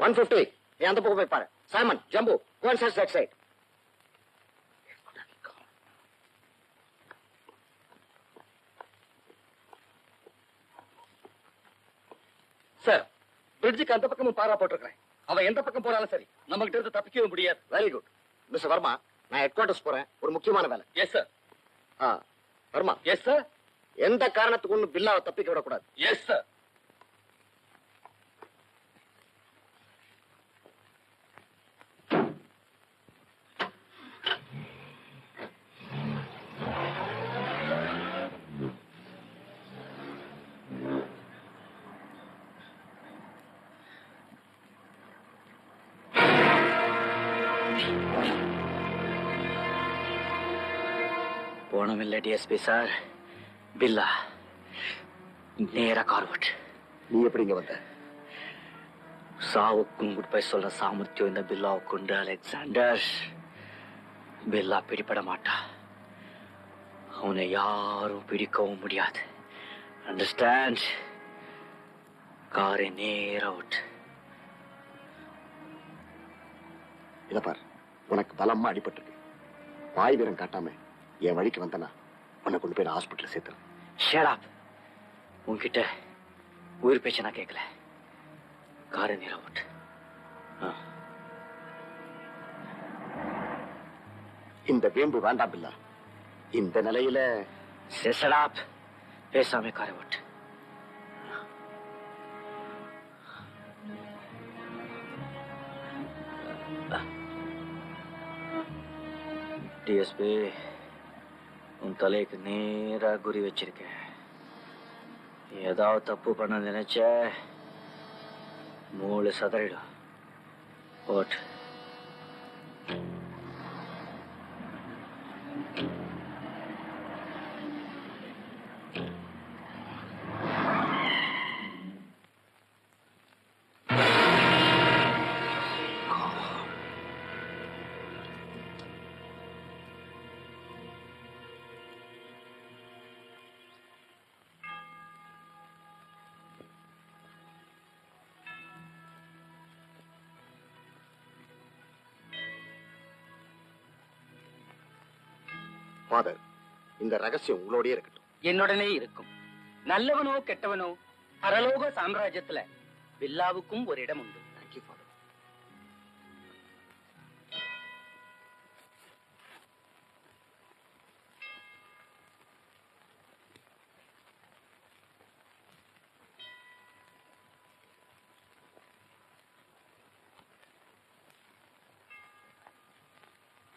150. நீ அந்த பக்கம் போய் பாரு. Simon, Jambu, go and search that side. Sir, பிரிட்ஜுக்கு அந்த பக்கமும் பாரா போட்டிருக்கிறேன். அவன் எந்த பக்கம் போறாலும் சரி, நம்ம கிட்ட இருந்து தப்பிக்கவே முடியாது. Very good. மிஸ்டர் வர்மா, நான் ஹெட் குவார்டர்ஸ் போறேன். ஒரு முக்கியமான வேலை. Yes sir. Varma. Yes sir. எந்த காரணத்துக்கு ஒன்னும் பில்லாவை தப்பிக்க விடக்கூடாது. Yes sir. போனமில்லை டிஎஸ்பி சார். பில்லா நேரா கார்வட். நீ எப்படி இங்க வந்த? சாவுக்கும் குட் பை சொல்ற சாமர்த்தியம் இந்த பில்லாவுக்கு உண்டு அலெக்சாண்டர். பில்லா பிடிபட மாட்டா. அவனை யாரும் பிடிக்கவும் முடியாது. அண்டர்ஸ்டாண்ட்? காரை நேரா அவுட். இத பார், உனக்கு பலமா அடிபட்டிருக்கு. வாய் வீரம் காட்டாம என் வழிக்கு வந்தனா உன்னை கொண்டு போய் ஹாஸ்பிட்டல் சேர்த்துறேன். ஷட் உன்கிட்ட உயிர் பேச்ச நான் கேட்கல. காரை நேரா அவுட். இந்த வேம்பு வேண்டாம் பில்லா. இந்த நிலையில ஷட் பேசாம காரை அவுட். டிஎஸ்பி, உன் தலைக்கு நேரா குறி வச்சிருக்கேன். ஏதாவது தப்பு பண்ண நினைச்ச மூளை சதறிடும். ஓட். ஃபாதர், இந்த ரகசியம் உங்களோடயே இருக்கட்டும். என்னுடனே இருக்கும். நல்லவனோ கெட்டவனோ பரலோக சாம்ராஜ்யத்துல பில்லாவுக்கும் ஒரு இடம் உண்டு. Thank you father.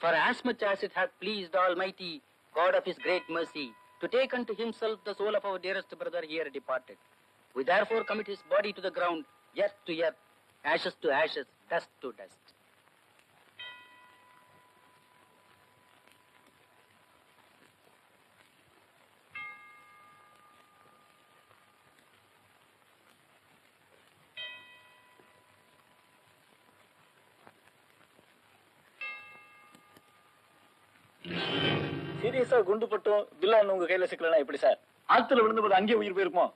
For as much as it hath pleased Almighty God of His great mercy to take unto Himself the soul of our dearest brother here departed, we therefore commit his body to the ground, earth to earth, ashes to ashes, dust to dust. சீரியஸா குண்டு பட்டும் villain உங்க கையில சிக்கலனா எப்படி sir? ஆத்துல விழுந்தபோது அங்கேயே உயிர் போயிருப்போம்.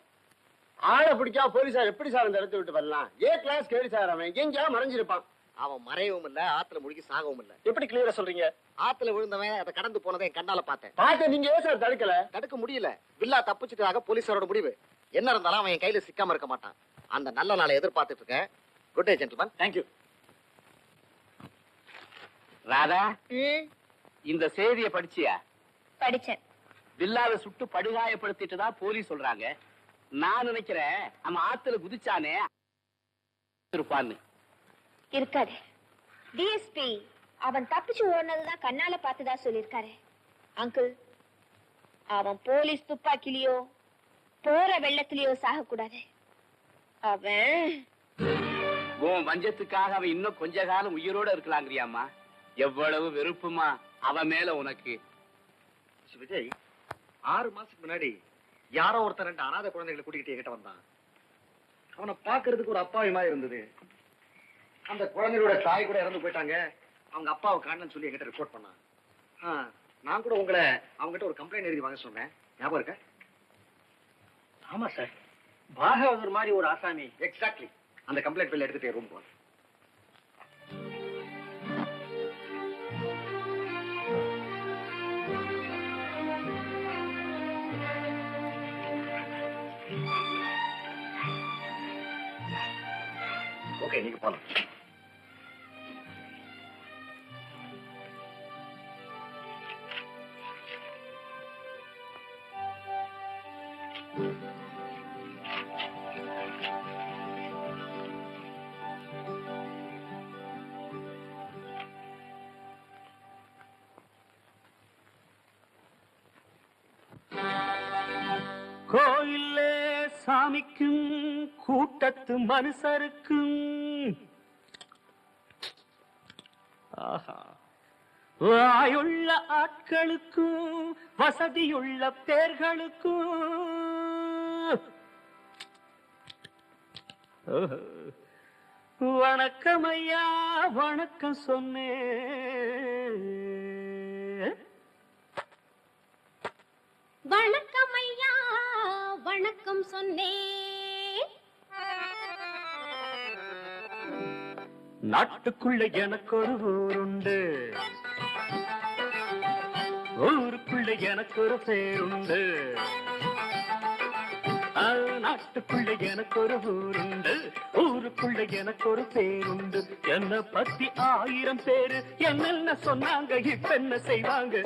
ஆளை பிடிச்சா போலீஸார் எப்படி சார் அந்த இடத்த விட்டு வரலாம்? ஏ கிளாஸ் கேடி சார், அவன் எங்கேயா மறைஞ்சிருப்பான். அவன் மறையவும் இல்ல, ஆத்துல முழுகி சாகவும் இல்ல. எப்படி கிளியரா சொல்றீங்க? ஆத்துல விழுந்தவன் அதை கடந்து போனதை என் கண்ணால பார்த்தேன். பார்த்து நீங்க ஏன் சார் தடுக்கல? தடுக்க முடியல. வில்லா தப்பிச்சதாக போலீஸாரோட முடிவு. என்ன இருந்தாலும் அவன் என் கையில சிக்காம இருக்க மாட்டான். அந்த நல்ல நாளை எதிர்பார்த்துட்டு இருக்கேன். Good day gentleman. Thank you. Radha, இந்த செய்தியை படிச்சியா? படிச்சேன். வில்லாவை சுட்டு படுகாயப்படுத்திட்டு தான் போலீஸ் சொல்றாங்க. நான் நினைக்கிறேன் அவன் ஆத்துல குதிச்சானே இருப்பான்னு. இருக்காது. டிஎஸ்பி அவன் தப்பிச்சு ஓடுனதுதான் கண்ணால பார்த்ததா சொல்லிருக்காரு. அங்கிள், அவன் போலீஸ் துப்பாக்கிலியோ போற வெள்ளத்திலயோ சாக கூடாது. அவன் உன் வஞ்சத்துக்காக அவன் இன்னும் கொஞ்ச காலம் உயிரோட இருக்கலாங்கிறியாமா? எவ்வளவு வெறுப்புமா அவன் மேல உனக்கு. விஜய், 6 மாசத்துக்கு முன்னாடி யாரோ ஒருத்தர் 2 அனாதை குழந்தைகளை கூட்டிக்கிட்டு என்கிட்ட வந்தான். அவனை பாக்குறதுக்கு ஒரு அப்பாவி மாதிரி இருந்தது. அந்த குழந்தைகளோட தாய் கூட இறந்து போயிட்டாங்க. அவங்க அப்பாவை காணலன்னு சொல்லி என்கிட்ட ரிப்போர்ட் பண்ணான். நான் கூட உங்களை அவங்ககிட்ட ஒரு கம்ப்ளைண்ட் எழுதி வாங்க சொன்னேன். ஞாபகம் இருக்க? ஆமா சார், பாகவதர் மாதிரி ஒரு ஆசாமி. எக்ஸாக்ட்லி. அந்த கம்ப்ளைண்ட் பில் எடுத்துட்டு ரூம் போன. ஓகே, நீங்க போலாம். கோயிலே சாமிக்கும் கூட்டத்து மனுஷருக்கும் வாயுள்ள ஆட்களுக்கும் வசதியுள்ள பேர்களுக்கும் வணக்கம் ஐயா, வணக்கம் சொன்னேன். வணக்கம் ஐயா, வணக்கம் சொன்னேன். நாட்டுக்குள்ள எனக்கு ஒரு ஊருண்டு, ஊருக்குள்ள எனக்கு ஒரு பேருண்டு. நாட்டுக்குள்ள எனக்கு ஒரு ஊருண்டு, ஊருக்குள்ள எனக்கு ஒரு பேருண்டு. என்ன பத்தி 1000 பேரு என்னென்ன சொன்னாங்க, இப்ப என்ன செய்வாங்க?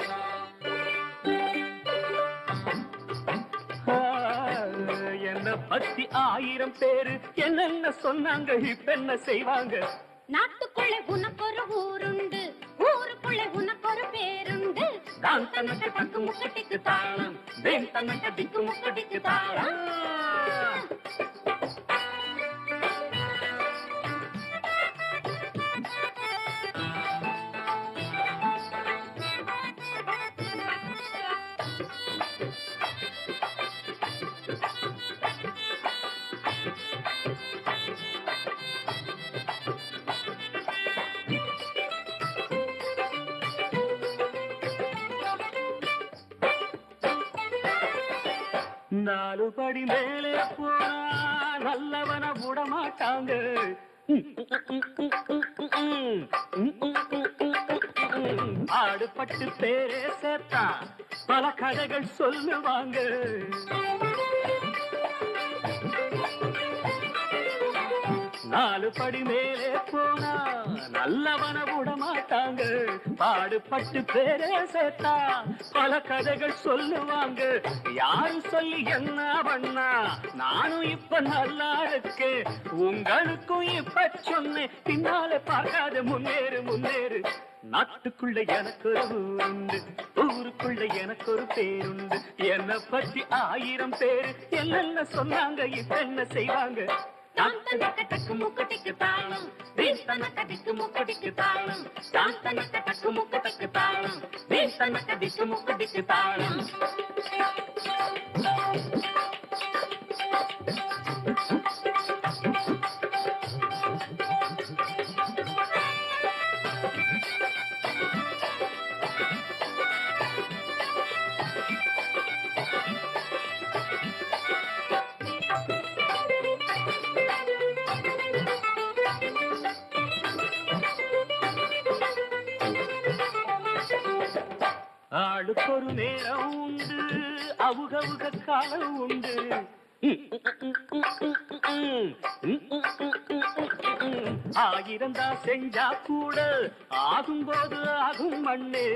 என்ன பத்தி 1000 பேரு என்னென்ன சொன்னாங்க, இப்ப என்ன செய்வாங்க? நாட்டுக்குள்ளே உனக்கு ஒரு ஊருண்டு, ஊருக்குள்ளே உனக்கு ஒரு பேருண்டு. நான் தனக்கு தக்கு முக்கட்டிக்கு தாளம், வேன் தனக்கு திக்கு முக்கட்டிக்கு தாளம். நாலு படி மேலே போனா நல்லவன விட மாட்டாங்க. ஆடுபட்டு பேரே சேர்த்தா பல கதைகள் சொல்லுவாங்க. நாலு படி மேலே போனா நல்லவன விட மாட்டாங்க. பாடுபட்டு பேரே சேர்த்தா பல கதைகள் சொல்லுவாங்க. யாரு சொல்லி என்ன பண்ணா நானும் இப்ப நல்லா இருக்கேன். உங்களுக்கும் இப்ப சொன்னேன், பின்னாலே பார்க்காத முன்னேறு முன்னேறு. நாட்டுக்குள்ள எனக்கு ஒரு ஊருண்டு, ஊருக்குள்ள எனக்கு ஒரு பேருண்டு. என்னை பத்தி 1000 பேரு என்னென்ன சொன்னாங்க, இப்ப என்ன செய்வாங்க. தாந்தனக்கட்டக்கு முக்கட்டிக்கு தாளம், தீந்தனக்கடிக்கு முக்கடிக்கு தாளம். தாந்தனக்கட்டக்கு முக்கடிக்கு தாளம், தீந்தனக்கடிக்கு முக்கடிக்கு தாளம். ஆளுக்கு ஒரு நேரம் உண்டு, அவுகவுக காலம் உண்டு. ஆயிரந்தா செஞ்சா கூட ஆகும்போது ஆகும் மண்ணு.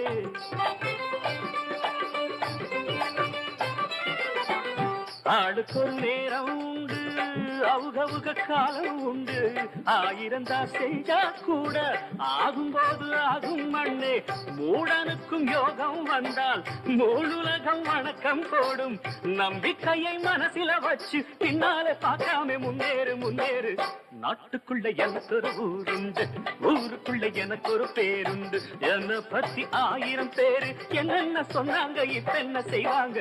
ஆளுக்கு ஒரு நேரம் உண்டு, அவுகவுக காலம் உண்டு. ஆயிரந்தா செஞ்சா கூட ஆகும்போது ஆகும் மண்ணே. மூடனுக்கும் யோகம் வந்தால் மூணுலகம் வணக்கம் போடும். நம்பிக்கையை மனசில வச்சு பின்னாலே பார்க்காம முன்னேறு முன்னேறு. நாட்டுக்குள்ள எனக்கு ஒரு ஊருண்டு, ஊருக்குள்ள எனக்கு ஒரு பேருண்டு. என்னை பத்தி 1000 பேரு என்னென்ன சொன்னாங்க, இப்ப என்ன செய்வாங்க.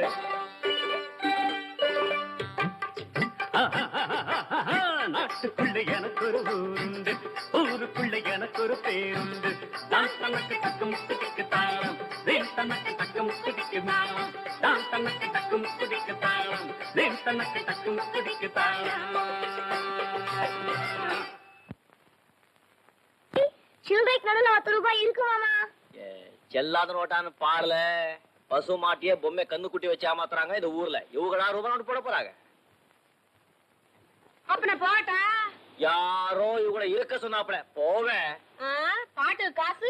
நாட்டுக்குள்ள எனக்கு ஒரு ஊருண்டு, ஊருக்குள்ள எனக்கு ஒரு பேருண்டு. தான் தனக்கு தக்க முத்துக்கு தாளம், வேன் தனக்கு தக்க முத்துக்கு தாளம். தான் தனக்கு தக்க முத்துக்கு தாளம், வேன் தனக்கு தக்க முத்துக்கு தாளம். சில்லறைக்கு நடுவில் 10 ரூபாய் இருக்கு மாமா. செல்லாத நோட்டான்னு பாடல. பசு மாட்டிய பொம்மை கண்ணு குட்டி வச்சு ஏமாத்துறாங்க இந்த ஊர்ல. இவங்களா ரூபாய் நோட்டு போட போறாங்க. அப்ப நான் போட்டா யாரோ இவங்கள இருக்க சொன்னாப்ல போவேன். பாட்டு காசு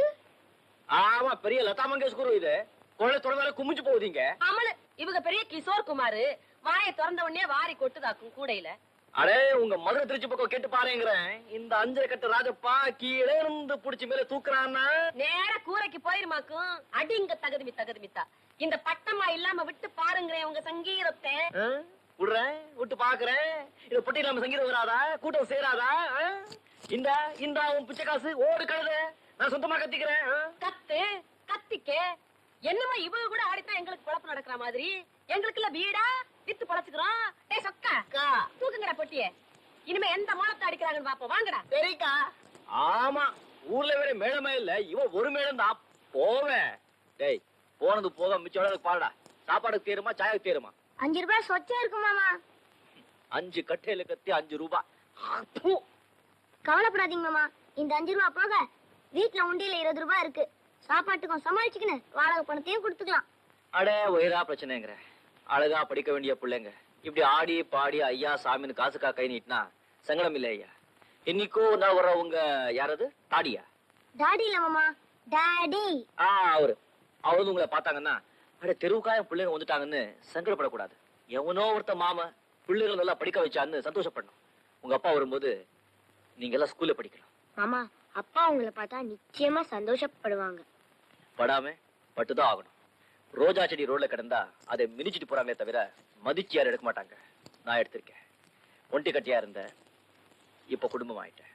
ஆமா, பெரிய லதா மங்கேஷ்கர் இது. கொள்ளை தொடர்ந்தால குமிஞ்சு போகுதீங்க. அமலு இவங்க பெரிய கிஷோர் குமார். வாயை திறந்த உடனே வாரி கொட்டுதாக்கும் கூடையில. அடே, உங்க மதுரை திருச்சி பக்கம் கேட்டு பாருங்கிறேன். இந்த 5 கட்டு ராஜப்பா கீழே இருந்து புடிச்சு மேல தூக்குறான்னா நேர கூரைக்கு போயிருமாக்கும். அடிங்க தகுதிமித்தா. இந்த பட்டமா இல்லாம விட்டு பாருங்கிறேன் உங்க சங்கீதத்தை. விடுறேன், விட்டு பாக்குறேன். இத பொட்டி இல்லாம சங்கீதம் வராதா, கூட்டம் சேராதா? இந்த உன் பிச்சை காசு ஓடு கழுத. நான் சொந்தமா கத்திக்கிறேன். கத்திக்க என்னமா இவங்க கூட ஆடித்தான் எங்களுக்கு குழப்பம் நடக்கிற மாதிரி. எங்களுக்கு இல்ல வீடா வித்து பழச்சுக்கிறோம். டேய் சொக்கா, தூக்குங்கடா பொட்டிய. இனிமே எந்த மூலத்தை அடிக்கிறாங்கன்னு பாப்போம். வாங்கடா. சரிக்கா. ஆமா, ஊர்ல வேற மேளமே இல்ல. இவன் ஒரு மேளம் தான். போவேன். டேய், போனது போக மிச்சம் பாருடா. சாப்பாடுக்கு தேருமா, சாயக்கு தேருமா? 5 ரூபாய் சொச்சா இருக்கு மாமா. 5 கட்டையில கத்தி 5 ரூபாய். கவலைப்படாதீங்க மாமா, இந்த 5 ரூபாய் போக வீட்டுல உண்டியில 20 ரூபாய் இருக்கு. சாப்பாட்டுக்கும் சமாளிச்சுக்கின்னு வாடகை பணத்தையும் கொடுத்துக்கலாம். அட, ஒயிரா பிரச்சனைங்கிற. அழகா படிக்க வேண்டிய பிள்ளைங்க இப்படி ஆடி பாடி ஐயா சாமின்னு காசுக்கா கை நீட்டினா சங்கடம் இல்ல ஐயா. இன்னைக்கோ நான் வர்றவங்க யாரது? தாடியா? டாடி இல்ல மாமா, டாடி. அவரு உங்களை பார்த்தாங்கன்னா, அட தெருவுக்காய பிள்ளைங்க வந்துட்டாங்கன்னு சங்கடப்படக்கூடாது. எவனோ ஒருத்த மாம பிள்ளைகள் நல்லா படிக்க வச்சான்னு சந்தோஷப்படணும். உங்க அப்பா வரும்போது நீங்க எல்லாம் ஸ்கூல்ல படிக்கலாம். மாமா, அப்பா உங்களை பார்த்தா நிச்சயமா சந்தோஷப்படுவாங்க. படாம பட்டுதான் ஆகணும். ரோஜா செடி ரோட்ல கிடந்தா அதை மிதிச்சிட்டு போறாங்களே தவிர மதிச்சு யாரும் எடுக்க மாட்டாங்க. நான் எடுத்திருக்கேன். ஒண்டி கட்டியா இருந்த, இப்ப குடும்பம் ஆயிட்டேன்.